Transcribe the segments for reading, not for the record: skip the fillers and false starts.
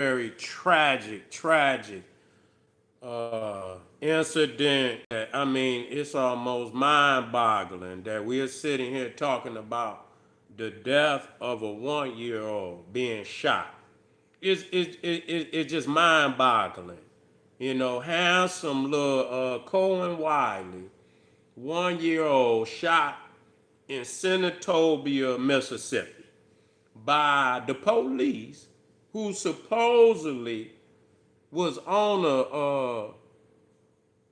very tragic incident that, I mean, it's almost mind-boggling that we are sitting here talking about the death of a 1 year old being shot. It's just mind-boggling. You know, handsome little Kohan Wiley, 1 year old, shot in Senatobia, Mississippi, by the police who supposedly was on a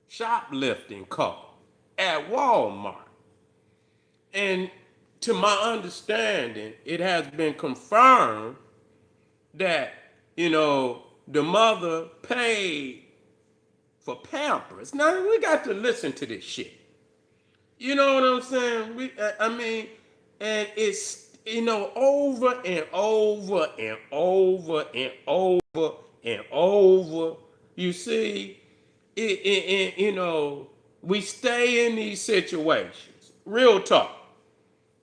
shoplifting call at Walmart. And to my understanding, it has been confirmed that, the mother paid for Pampers. Now, we got to listen to this shit. You know what I'm saying? I mean, and it's, over and over and over and over and over. You see, we stay in these situations. Real talk.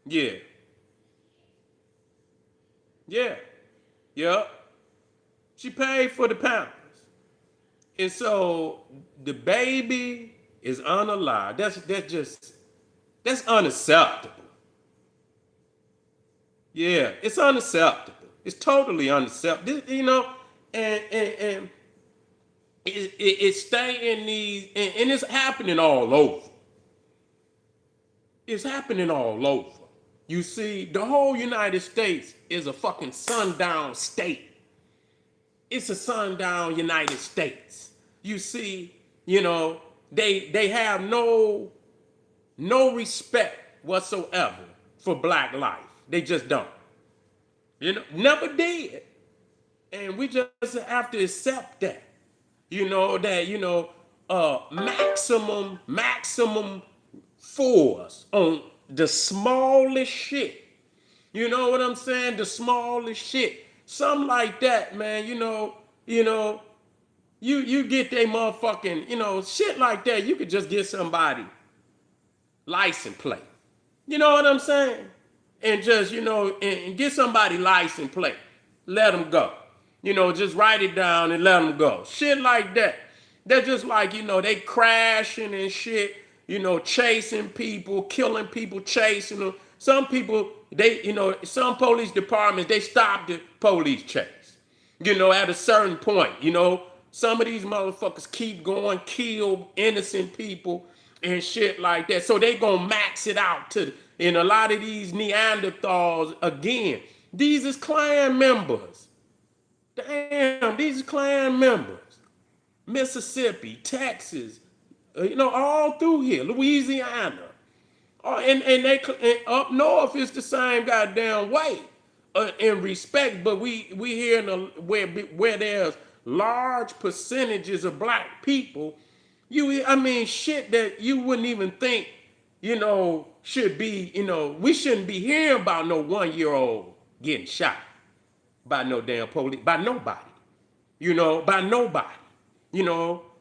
Yeah. Yeah. Yep. She paid for the Pampers. And so the baby is unalive. That's unacceptable. Yeah, it's unacceptable. It's totally unacceptable. And it stay in these, and it's happening all over. It's happening all over. You see, the whole United States is a fucking sundown state. It's a sundown United States. You see, they have no respect whatsoever for black life. They just don't. Never did. And we just have to accept that. Maximum force on the smallest shit. You know what I'm saying? The smallest shit. Something like that, man. You get they motherfucking, shit like that. You could just get somebody license plate. You know what I'm saying? And just, and get somebody license plate. Let them go. Just write it down and let them go. Shit like that. They're just like, they crashing and shit, chasing people, killing people, chasing them. Some people, some police departments, they stop the police chase. At a certain point, some of these motherfuckers keep going, kill innocent people and shit like that. So they gonna max it out and a lot of these Neanderthals, again, these is Klan members. Damn, these are Klan members. Mississippi, Texas, all through here, Louisiana. And up north it's the same goddamn way in respect, but we here where there's large percentages of black people, shit that you wouldn't even think, should be, we shouldn't be hearing about no 1 year old getting shot by no damn police, by nobody, by nobody,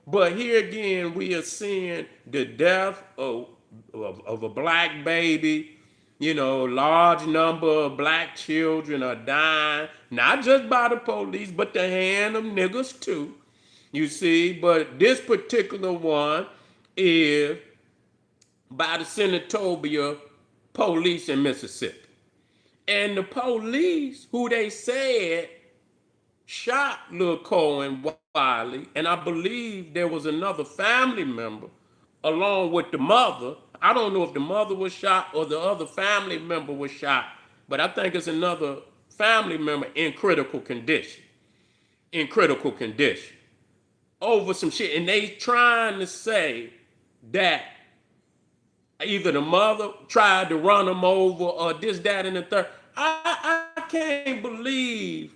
but here again, we are seeing the death of a black baby. Large number of black children are dying, not just by the police, but the hand of niggas too. You see, but this particular one is by the Senatobia police in Mississippi. And the police, who they said shot Lil Kohan Wiley, and I believe there was another family member along with the mother. I don't know if the mother was shot or the other family member was shot, but I think it's another family member in critical condition. In critical condition. Over some shit. And they trying to say that either the mother tried to run them over or this, that, and the third. I can't believe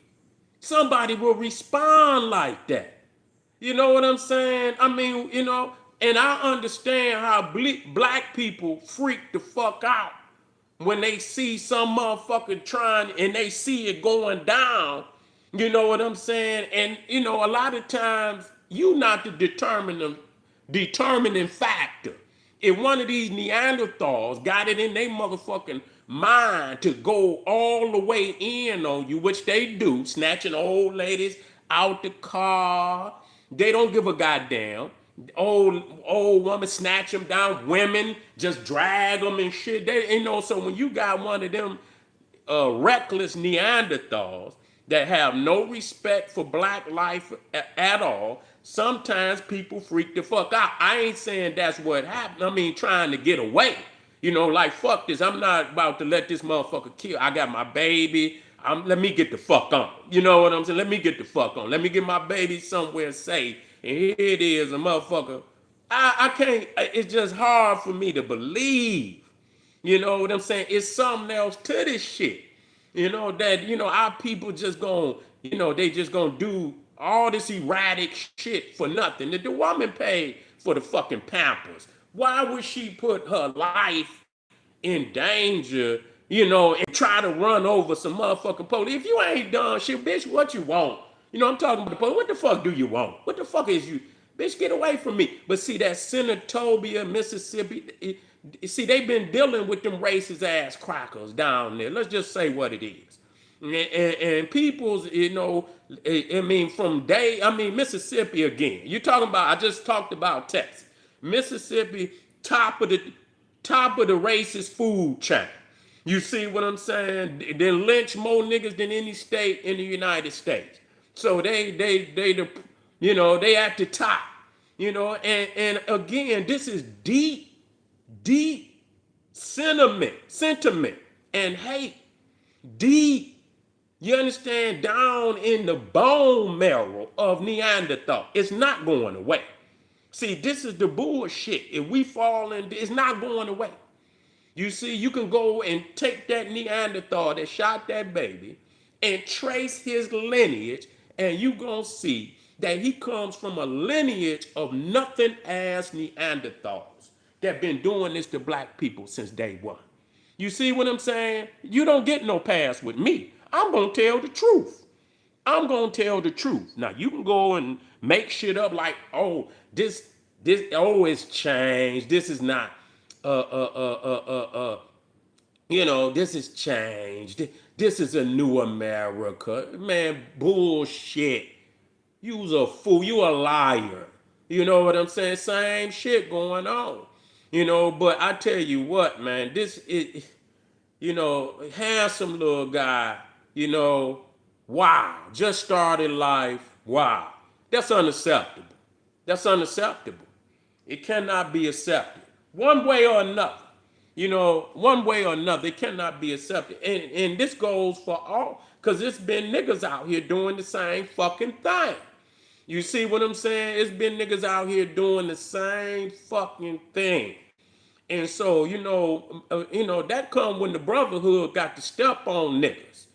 somebody will respond like that. You know what I'm saying? I mean, and I understand how black people freak the fuck out when they see some motherfucker trying and they see it going down. You know what I'm saying? And, a lot of times you not the determining factor. If one of these Neanderthals got it in their motherfucking mind to go all the way in on you, which they do, snatching old ladies out the car. They don't give a goddamn. Old woman snatch them down. Women just drag them and shit. They, so when you got one of them reckless Neanderthals that have no respect for black life at all, sometimes people freak the fuck out. I ain't saying that's what happened. I mean, trying to get away. Like, fuck this. I'm not about to let this motherfucker kill. I got my baby. Let me get the fuck on. You know what I'm saying? Let me get the fuck on. Let me get my baby somewhere safe. And here it is, a motherfucker. I can't, it's just hard for me to believe. You know what I'm saying? It's something else to this shit. That, our people just gonna, they just gonna do all this erratic shit for nothing. The woman paid for the fucking Pampers. Why would she put her life in danger, and try to run over some motherfucking police? If you ain't done shit, bitch, what you want? I'm talking about the police. What the fuck do you want? What the fuck is you? Bitch, get away from me. But see, that Senatobia, Mississippi, see, they've been dealing with them racist ass crackers down there. Let's just say what it is. And people's, Mississippi again. You talking about, I just talked about Texas. Mississippi, top of the racist food chain. You see what I'm saying? They lynch more niggas than any state in the United States. So they at the top. And again, this is deep sentiment and hate. Deep. You understand? Down in the bone marrow of Neanderthal. It's not going away. See, this is the bullshit. If we fall in, it's not going away. You see, you can go and take that Neanderthal that shot that baby and trace his lineage, and you gonna see that he comes from a lineage of nothing as Neanderthals that been doing this to black people since day one. You see what I'm saying? You don't get no pass with me. I'm gonna tell the truth. I'm gonna tell the truth. Now you can go and make shit up like, this it's changed. This is not this is changed. This is a new America. Man, bullshit. You's a fool. You a liar. You know what I'm saying? Same shit going on. But I tell you what, man, this is, handsome little guy, wow, just started life, wow. That's unacceptable. That's unacceptable. It cannot be accepted. One way or another. One way or another, it cannot be accepted. And this goes for all, because it's been niggas out here doing the same fucking thing. You see what I'm saying? It's been niggas out here doing the same fucking thing. And so, that come when the brotherhood got to step on niggas.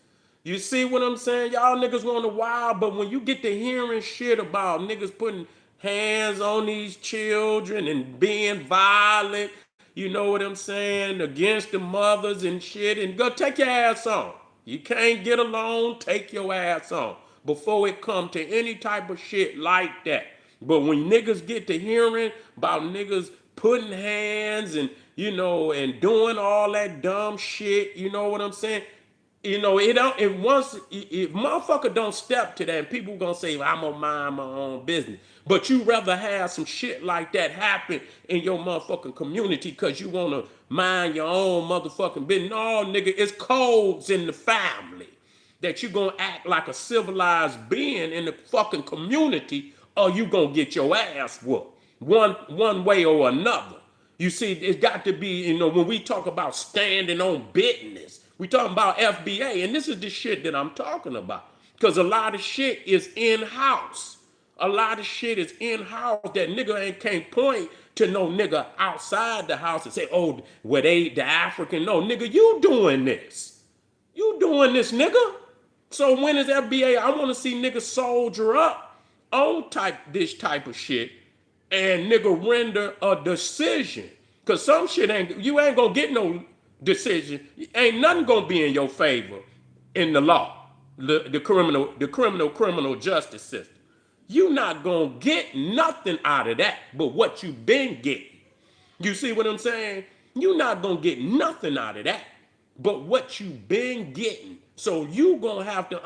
You see what I'm saying? Y'all niggas want to wild, but when you get to hearing shit about niggas putting hands on these children and being violent, you know what I'm saying, against the mothers and shit, and go take your ass on. You can't get along, take your ass on before it come to any type of shit like that. But when niggas get to hearing about niggas putting hands and, and doing all that dumb shit, you know what I'm saying? If motherfucker don't step to that, and people gonna say, well, I'm gonna mind my own business. But you rather have some shit like that happen in your motherfucking community because you wanna mind your own motherfucking business. No, nigga, it's codes in the family that you gonna act like a civilized being in the fucking community, or you gonna get your ass whooped one way or another. You see, it's got to be, when we talk about standing on business, we talking about FBA, and this is the shit that I'm talking about. Because a lot of shit is in-house. A lot of shit is in-house that nigga can't point to no nigga outside the house and say, oh, well, they the African. No, nigga, you doing this. You doing this, nigga. So when is FBA? I want to see niggas soldier up on this type of shit and nigga render a decision. Because some shit you ain't gonna get no decision. Ain't nothing gonna be in your favor in the law, the criminal justice system. You not gonna get nothing out of that but what you been getting. You see what I'm saying? You not gonna get nothing out of that but what you been getting. So you gonna have to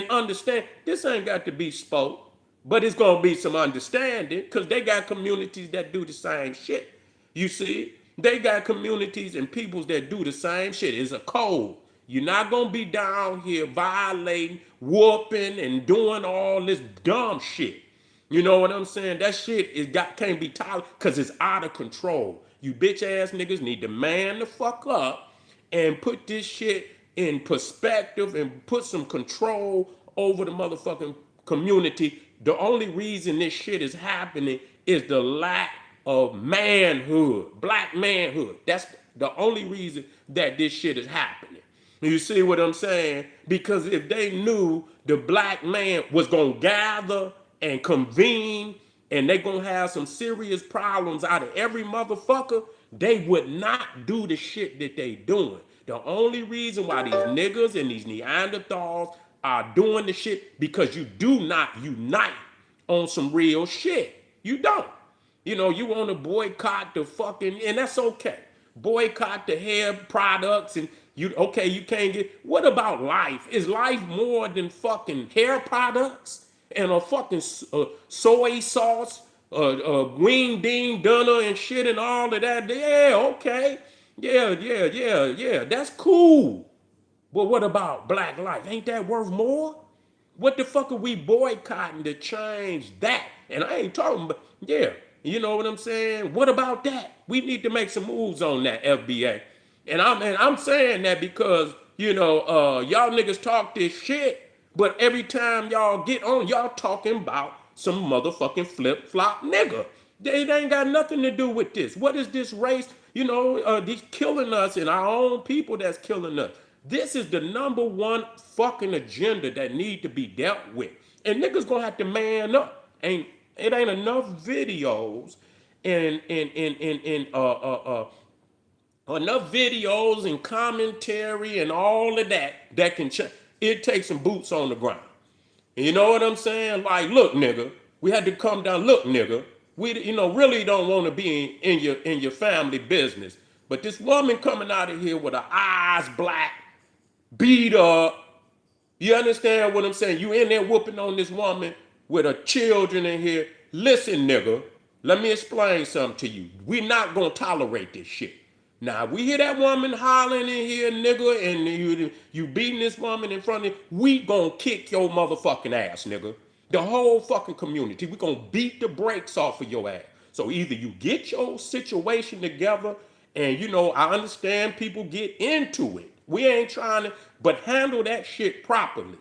understand this ain't got to be spoke, but it's gonna be some understanding because they got communities that do the same shit. You see, they got communities and peoples that do the same shit. It's a code. You're not gonna be down here violating, whooping, and doing all this dumb shit. You know what I'm saying? That shit can't be tolerated because it's out of control. You bitch ass niggas need to man the fuck up and put this shit in perspective and put some control over the motherfucking community. The only reason this shit is happening is the lack of manhood, black manhood. That's the only reason that this shit is happening. You see what I'm saying? Because if they knew the black man was gonna gather and convene and they gonna have some serious problems out of every motherfucker, they would not do the shit that they doing. The only reason why these niggas and these Neanderthals are doing the shit because you do not unite on some real shit. You don't. You know, you want to boycott the fucking, and that's okay. Boycott the hair products and you can't get, what about life? Is life more than fucking hair products and a fucking soy sauce, green bean dinner and shit and all of that? Yeah, okay. Yeah. That's cool. But what about black life? Ain't that worth more? What the fuck are we boycotting to change that? And I ain't talking about, yeah, you know what I'm saying? What about that? We need to make some moves on that, FBA. And I'm saying that because, y'all niggas talk this shit, but every time y'all get on, y'all talking about some motherfucking flip-flop nigga. They ain't got nothing to do with this. What is this race? These killing us and our own people that's killing us. This is the number one fucking agenda that need to be dealt with. And niggas gonna have to man up. It ain't enough videos and enough videos and commentary and all of that can change. It takes some boots on the ground. And you know what I'm saying? Like, look, nigga, we had to come down. Look, nigga, we really don't want to be in your family business. But this woman coming out of here with her eyes black, beat up. You understand what I'm saying? You in there whooping on this woman with her children in here. Listen, nigga, let me explain something to you. We're not gonna tolerate this shit. Now, we hear that woman hollering in here, nigga, and you beating this woman in front of you, we gonna kick your motherfucking ass, nigga. The whole fucking community. We gonna beat the brakes off of your ass. So either you get your situation together, and I understand people get into it. We ain't trying to, but handle that shit properly.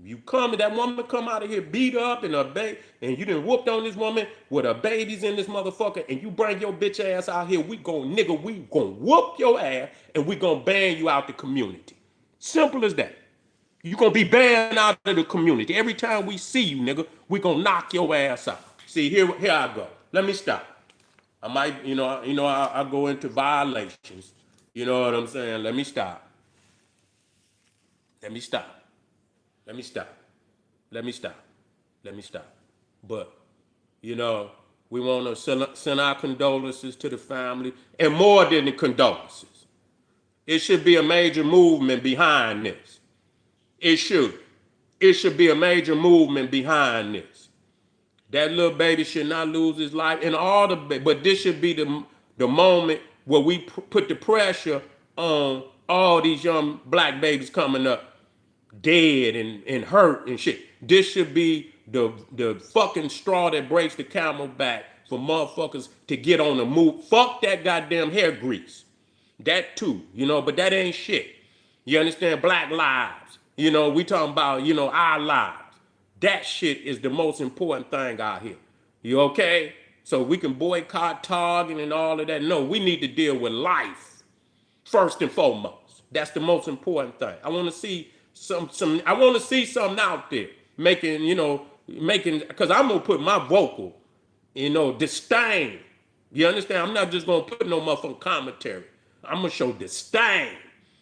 That woman come out of here beat up and and you done whooped on this woman with her babies in this motherfucker, and you bring your bitch ass out here, we gon' whoop your ass and we gon' ban you out the community. Simple as that. You gonna be banned out of the community. Every time we see you, nigga, we gonna knock your ass out. See, here I go. Let me stop. I might, I go into violations. You know what I'm saying? Let me stop. Let me stop. Let me stop. Let me stop. Let me stop. But, we want to send our condolences to the family, and more than the condolences. It should be a major movement behind this. It should. It should be a major movement behind this. That little baby should not lose his life, and but this should be the moment where we put the pressure on all these young black babies coming up dead and hurt and shit. This should be the fucking straw that breaks the camel back for motherfuckers to get on the move. Fuck that goddamn hair grease. That too, but that ain't shit. You understand? Black lives. We talking about, our lives. That shit is the most important thing out here. You okay? So we can boycott Target and all of that. No, we need to deal with life first and foremost. That's the most important thing. I want to see I want to see something out there making, because I'm going to put my vocal, disdain. You understand? I'm not just going to put no motherfucking commentary. I'm going to show disdain,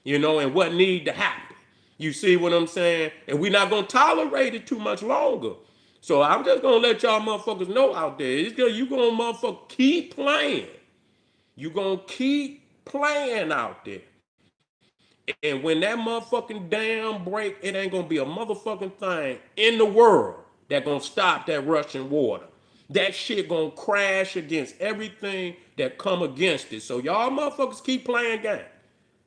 and what need to happen. You see what I'm saying? And we're not going to tolerate it too much longer. So I'm just going to let y'all motherfuckers know out there. You going to motherfucker keep playing. You going to keep playing out there. And when that motherfucking dam break, it ain't gonna be a motherfucking thing in the world that gonna stop that Russian water. That shit gonna crash against everything that come against it. So y'all motherfuckers keep playing games.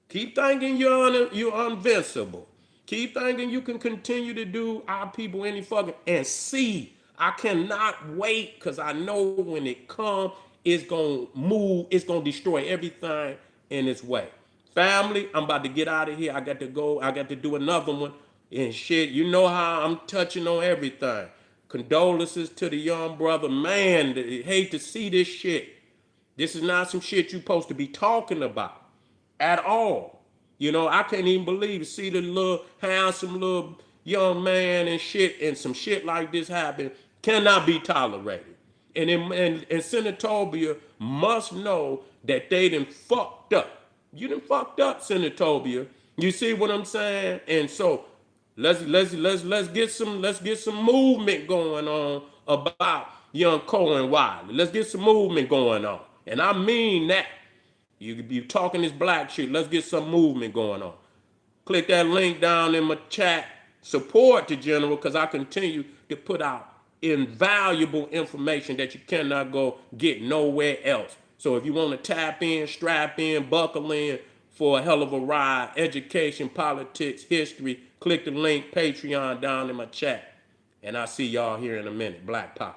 Keep thinking you're invincible. Keep thinking you can continue to do our people any fucking and see. I cannot wait because I know when it comes, it's gonna move, it's gonna destroy everything in its way. Family, I'm about to get out of here. I got to go. I got to do another one and shit. You know how I'm touching on everything. Condolences to the young brother. Man, hate to see this shit. This is not some shit you supposed to be talking about at all. You know, I can't even believe it. See the little handsome little young man and shit, and some shit like this happen cannot be tolerated. And Senatobia must know that they done fucked up. You done fucked up, Senatobia. You see what I'm saying? And so let's get some movement going on about young Kohan Wiley. Let's get some movement going on. And I mean that. You talking this black shit. Let's get some movement going on. Click that link down in my chat. Support the general because I continue to put out invaluable information that you cannot go get nowhere else. So if you want to tap in, strap in, buckle in for a hell of a ride, education, politics, history, click the link, Patreon down in my chat. And I'll see y'all here in a minute. Black Power.